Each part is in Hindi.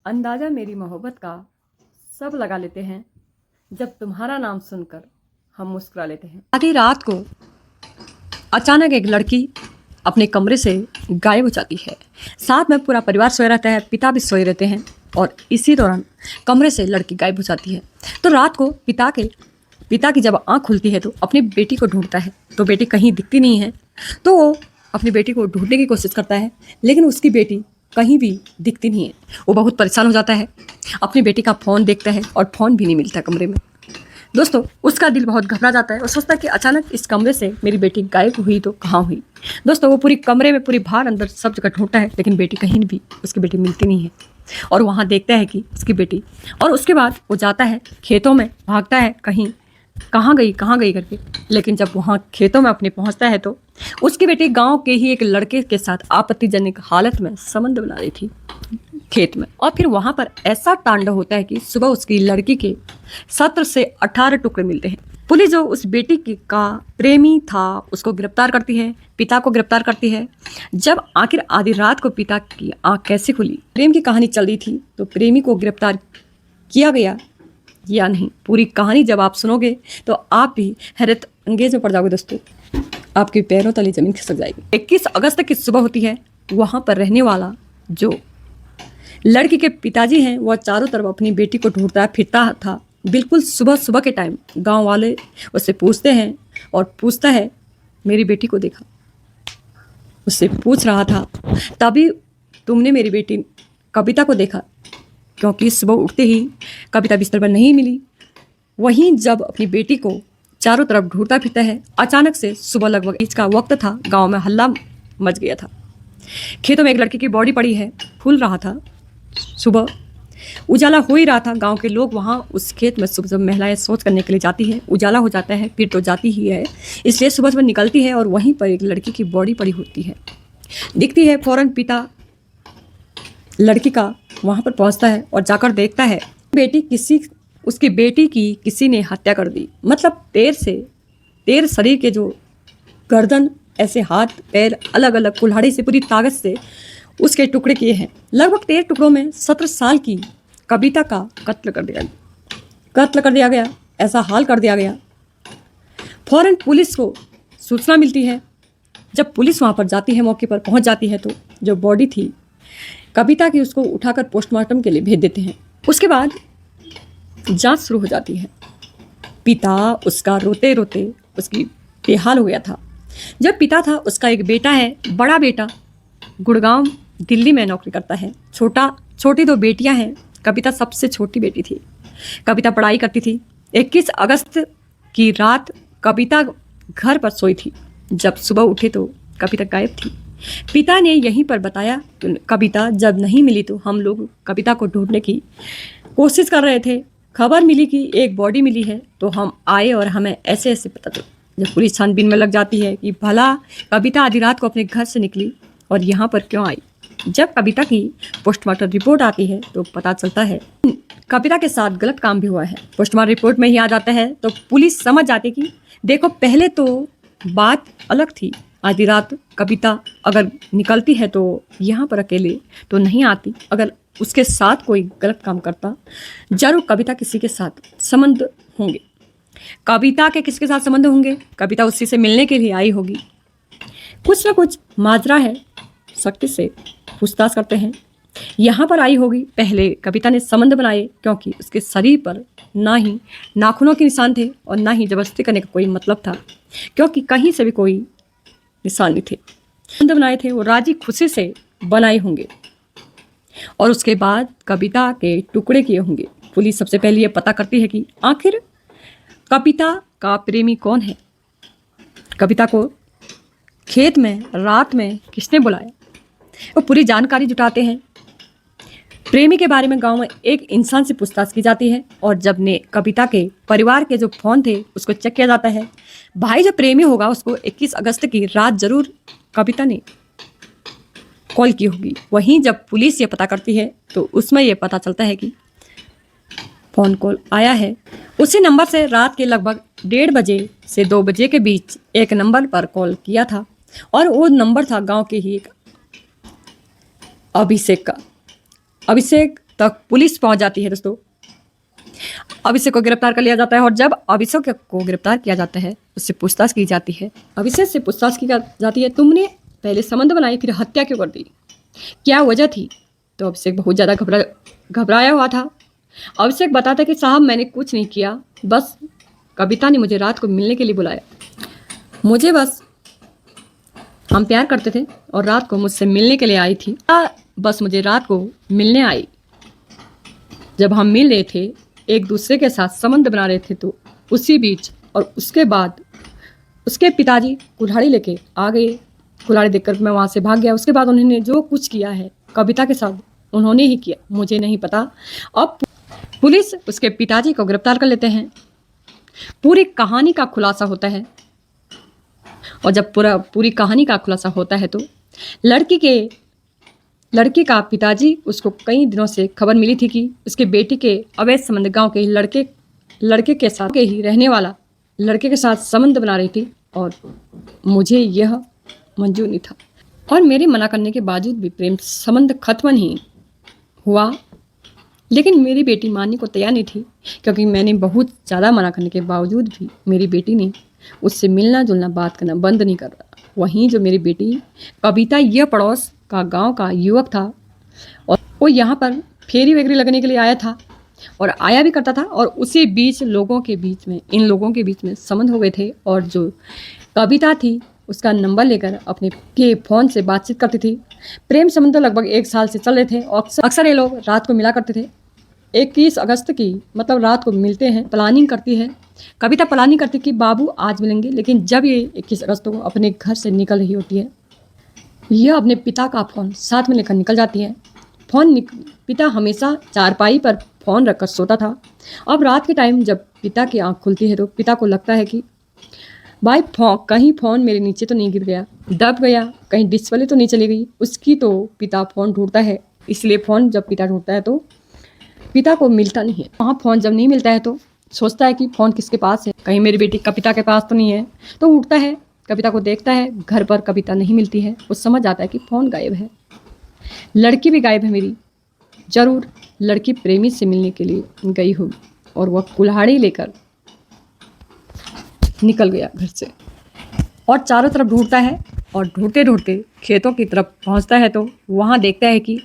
अंदाज़ा मेरी मोहब्बत का सब लगा लेते हैं, जब तुम्हारा नाम सुनकर हम मुस्कुरा लेते हैं। आधी रात को अचानक एक लड़की अपने कमरे से गायब हो जाती है। साथ में पूरा परिवार सोया रहता है, पिता भी सोए रहते हैं और इसी दौरान कमरे से लड़की गायब हो जाती है। तो रात को पिता की जब आँख खुलती है तो अपनी बेटी को ढूंढता है, तो बेटी कहीं दिखती नहीं है। तो वो अपनी बेटी को ढूंढने की कोशिश करता है, लेकिन उसकी बेटी कहीं भी दिखती नहीं है। वो बहुत परेशान हो जाता है, अपनी बेटी का फ़ोन देखता है और फ़ोन भी नहीं मिलता कमरे में। दोस्तों, उसका दिल बहुत घबरा जाता है और सोचता है कि अचानक इस कमरे से मेरी बेटी गायब हुई तो कहाँ हुई। दोस्तों, वो पूरी कमरे में पूरी बाहर अंदर सब जगह ढूंढता है, लेकिन बेटी कहीं भी उसकी बेटी मिलती नहीं है। और वहाँ देखता है कि उसकी बेटी, और उसके बाद वो जाता है खेतों में, भागता है कहीं कहाँ गई करके। लेकिन जब वहाँ खेतों में अपने पहुँचता है तो उसकी बेटी गांव के ही एक लड़के के साथ आपत्तिजनक हालत में संबंध बना रही थी खेत में। और फिर वहाँ पर ऐसा तांडव होता है कि सुबह उसकी लड़की के 17 से 18 टुकड़े मिलते हैं। पुलिस जो उस बेटी का प्रेमी था उसको गिरफ्तार करती है, पिता को गिरफ्तार करती है। जब आखिर आधी रात को पिता की आंख कैसे खुली, प्रेम की कहानी चल रही थी, तो प्रेमी को गिरफ्तार किया गया या नहीं, पूरी कहानी जब आप सुनोगे तो आप भी हैरत अंगेज में पड़ जाओगे। दोस्तों, आपके पैरों तले जमीन खिसक जाएगी। 21 अगस्त की सुबह होती है। वहाँ पर रहने वाला जो लड़की के पिताजी हैं, वह चारों तरफ अपनी बेटी को ढूंढता फिरता था। बिल्कुल सुबह सुबह के टाइम गांव वाले उससे पूछते हैं और पूछता है, मेरी बेटी को देखा? उससे पूछ रहा था, तभी तुमने मेरी बेटी कविता को देखा? क्योंकि सुबह उठते ही कविता बिस्तर पर नहीं मिली। वहीं जब अपनी बेटी को चारों तरफ ढूंढता फिरता है, अचानक से सुबह लगभग इसका वक्त था, गांव में हल्ला मच गया था। खेतों में एक लड़की की बॉडी पड़ी है, फूल रहा था। सुबह उजाला हो ही रहा था। गांव के लोग वहां उस खेत में सुबह जब महिलाएं शौच करने के लिए जाती हैं, उजाला हो जाता है, फिर तो जाती ही है, इसलिए सुबह सुबह निकलती है और वहीं पर एक लड़की की बॉडी पड़ी होती है, दिखती है। फौरन पिता लड़की का वहां पर पहुंचता है और जाकर देखता है उसकी बेटी की किसी ने हत्या कर दी। मतलब तेर शरीर के जो गर्दन, ऐसे हाथ पैर अलग अलग कुल्हाड़ी से पूरी ताकत से उसके टुकड़े किए हैं। लगभग 13 टुकड़ों में 17 साल की कविता का कत्ल कर दिया गया। ऐसा हाल कर दिया गया। फौरन पुलिस को सूचना मिलती है। जब पुलिस वहाँ पर जाती है, मौके पर पहुँच जाती है, तो जो बॉडी थी कविता की उसको उठाकर पोस्टमार्टम के लिए भेज देते हैं। उसके बाद जांच शुरू हो जाती है। पिता उसका रोते रोते उसकी बेहाल हो गया था। जब पिता था, उसका एक बेटा है, बड़ा बेटा गुड़गांव दिल्ली में नौकरी करता है। छोटी 2 बेटियां हैं। कविता सबसे छोटी बेटी थी। कविता पढ़ाई करती थी। 21 अगस्त की रात कविता घर पर सोई थी। जब सुबह उठे तो कविता गायब थी। पिता ने यहीं पर बताया, कविता जब नहीं मिली तो हम लोग कविता को ढूंढने की कोशिश कर रहे थे। खबर मिली कि एक बॉडी मिली है, तो हम आए और हमें ऐसे पता चला। जब पुलिस छानबीन में लग जाती है कि भला कविता आधी रात को अपने घर से निकली और यहाँ पर क्यों आई। जब कविता की पोस्टमार्टम रिपोर्ट आती है तो पता चलता है कविता के साथ गलत काम भी हुआ है। पोस्टमार्टम रिपोर्ट में ही आ जाता है, तो पुलिस समझ जाती कि देखो, पहले तो बात अलग थी। आधी रात कविता अगर निकलती है तो यहाँ पर अकेले तो नहीं आती। अगर उसके साथ कोई गलत काम करता, जरूर कविता किसी के साथ संबंध होंगे। कविता के किसके साथ संबंध होंगे? कविता उसी से मिलने के लिए आई होगी। कुछ ना कुछ माजरा है। सख्ती से पूछताछ करते हैं। यहाँ पर आई होगी। पहले कविता ने संबंध बनाए, क्योंकि उसके शरीर पर ना ही नाखूनों के निशान थे और ना ही जबरदस्ती करने का कोई मतलब था, क्योंकि कहीं से भी कोई निशान नहीं थे। संबंध बनाए थे वो राजी खुशी से बनाए होंगे और उसके बाद कविता के टुकड़े किए होंगे। पुलिस सबसे पहले ये पता करती है कि आखिर कविता का प्रेमी कौन है। कविता को खेत में रात में किसने बुलाया, वो पूरी जानकारी जुटाते हैं। प्रेमी के बारे में गांव में एक इंसान से पूछताछ की जाती है और जब ने कविता के परिवार के जो फ़ोन थे उसको चेक किया जाता है। भाई जो प्रेमी होगा उसको 21 अगस्त की रात जरूर कविता ने कॉल की होगी। वहीं जब पुलिस ये पता करती है तो उसमें ये पता चलता है कि फ़ोन कॉल आया है उसी नंबर से रात के लगभग 1:30 बजे से 2 बजे के बीच एक नंबर पर कॉल किया था और वो नंबर था गांव के ही एक अभिषेक का। अभिषेक तक पुलिस पहुंच जाती है दोस्तों। अभिषेक को गिरफ्तार कर लिया जाता है और जब अभिषेक को गिरफ्तार किया जाता है उससे पूछताछ की जाती है। अभिषेक से पूछताछ की जाती है, तुमने पहले संबंध बनाई फिर हत्या क्यों कर दी, क्या वजह थी? तो अभिषेक बहुत ज़्यादा घबराया हुआ था। अभिषेक बताता है कि साहब मैंने कुछ नहीं किया, बस कविता ने मुझे रात को मिलने के लिए बुलाया। मुझे बस हम प्यार करते थे और रात को मुझसे मिलने के लिए आई थी। बस मुझे रात को मिलने आई। जब हम मिल रहे थे, एक दूसरे के साथ संबंध बना रहे थे, तो उसी बीच और उसके बाद उसके पिताजी कुल्हाड़ी लेके आ गए। कुल्हाड़ी देखकर मैं वहाँ से भाग गया। उसके बाद उन्होंने जो कुछ किया है कविता के साथ उन्होंने ही किया, मुझे नहीं पता। अब पुलिस उसके पिताजी को गिरफ्तार कर लेते हैं। पूरी कहानी का खुलासा होता है और जब पूरी कहानी का खुलासा होता है तो लड़की का पिताजी उसको कई दिनों से खबर मिली थी कि उसके बेटी के अवैध संबंध गांव के लड़के के साथ के ही रहने वाला लड़के के साथ संबंध बना रही थी और मुझे यह मंजूर नहीं था और मेरे मना करने के बावजूद भी प्रेम संबंध खत्म नहीं हुआ। लेकिन मेरी बेटी मानने को तैयार नहीं थी क्योंकि मैंने बहुत ज़्यादा मना करने के बावजूद भी मेरी बेटी ने उससे मिलना जुलना बात करना बंद नहीं कर रहा। वहीं जो मेरी बेटी कविता, यह पड़ोस का गांव का युवक था और वो यहाँ पर फेरी वगैरह लगने के लिए आया था और आया भी करता था और उसी बीच इन लोगों के बीच में संबंध हो गए थे और जो कविता थी उसका नंबर लेकर अपने के फ़ोन से बातचीत करती थी। प्रेम संबंध लगभग 1 साल से चल रहे थे और अक्सर ये लोग रात को मिला करते थे। 21 अगस्त की मतलब रात को मिलते हैं। प्लानिंग करती है कविता, प्लानिंग करती कि बाबू आज मिलेंगे, लेकिन जब ये 21 अगस्त को अपने घर से निकल रही होती है, यह अपने पिता का फ़ोन साथ में लेकर निकल जाती है। पिता हमेशा चारपाई पर फ़ोन रखकर सोता था। अब रात के टाइम जब पिता की आँख खुलती है तो पिता को लगता है कि भाई कहीं फ़ोन मेरे नीचे तो नहीं गिर गया, दब गया, कहीं डिस्प्ले तो नहीं चली गई। उसकी तो पिता फ़ोन ढूंढता है, इसलिए फ़ोन जब पिता ढूंढता है तो पिता को मिलता नहीं है। वहाँ फ़ोन जब नहीं मिलता है तो सोचता है कि फ़ोन किसके पास है, कहीं मेरी बेटी कविता के पास तो नहीं है। तो उठता है, कविता को देखता है, घर पर कविता नहीं मिलती है। वो समझ आता है कि फ़ोन गायब है, लड़की भी गायब है मेरी, ज़रूर लड़की प्रेमी से मिलने के लिए गई होगी। और वह कुल्हाड़ी लेकर निकल गया घर से और चारों तरफ ढूंढता है और ढूंढते ढूंढते खेतों की तरफ पहुंचता है तो वहां देखता है कि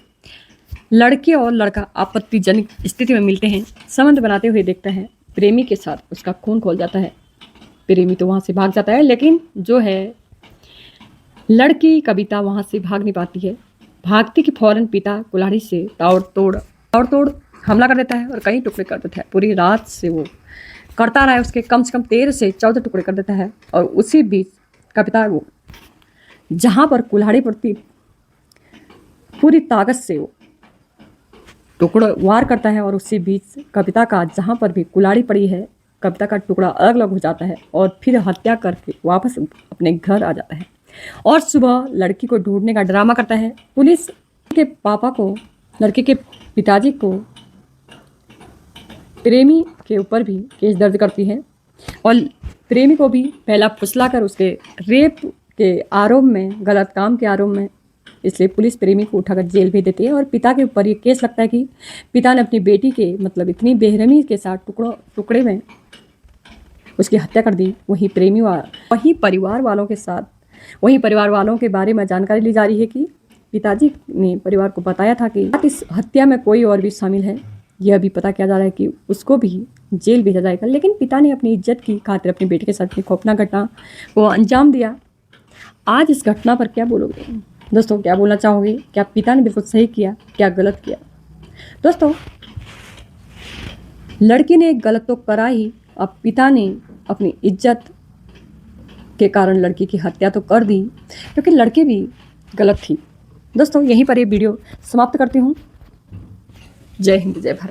लड़की और लड़का आपत्तिजनक स्थिति में मिलते हैं। संबंध बनाते हुए देखता है, प्रेमी के साथ उसका खून खोल जाता है। प्रेमी तो वहां से भाग जाता है, लेकिन जो है लड़की कविता वहां से भाग नहीं पाती है। भागती कि फौरन पिता कुल्हाड़ी से ताड़-तोड़ हमला कर देता है और कई टुकड़े कर देता है। पूरी रात से वो करता रहा है, उसके कम से कम 13 से 14 टुकड़े कर देता है। और उसी बीच कविता वो जहाँ पर कुल्हाड़ी पड़ती पूरी ताकत से वो टुकड़ा वार करता है और उसी बीच कविता का जहाँ पर भी कुल्हाड़ी पड़ी है कविता का टुकड़ा अलग अलग हो जाता है और फिर हत्या करके वापस अपने घर आ जाता है। और सुबह लड़की को ढूंढने का ड्रामा करता है। पुलिस के पापा को, लड़के के पिताजी को प्रेमी के ऊपर भी केस दर्ज करती है और प्रेमी को भी पहला फुसला कर उसके रेप के आरोप में, गलत काम के आरोप में, इसलिए पुलिस प्रेमी को उठाकर जेल भेज देती है। और पिता के ऊपर ये केस लगता है कि पिता ने अपनी बेटी के मतलब इतनी बेरहमी के साथ टुकड़े में उसकी हत्या कर दी। वहीं परिवार वालों के बारे में जानकारी ली जा रही है कि पिताजी ने परिवार को बताया था कि इस हत्या में कोई और भी शामिल है। यह भी पता किया जा रहा है कि उसको भी जेल भेजा जाएगा। लेकिन पिता ने अपनी इज्जत की खातिर अपनी बेटी के साथ इतनी खौफनाक घटना को अंजाम दिया। आज इस घटना पर क्या बोलोगे दोस्तों, क्या बोलना चाहोगे? क्या पिता ने बिल्कुल सही किया, क्या गलत किया? दोस्तों, लड़की ने गलत तो करा ही, अब पिता ने अपनी इज्जत के कारण लड़की की हत्या तो कर दी क्योंकि लड़की भी गलत थी। दोस्तों, यहीं पर ये वीडियो समाप्त करती हूँ। जय हिंद, जय भारत।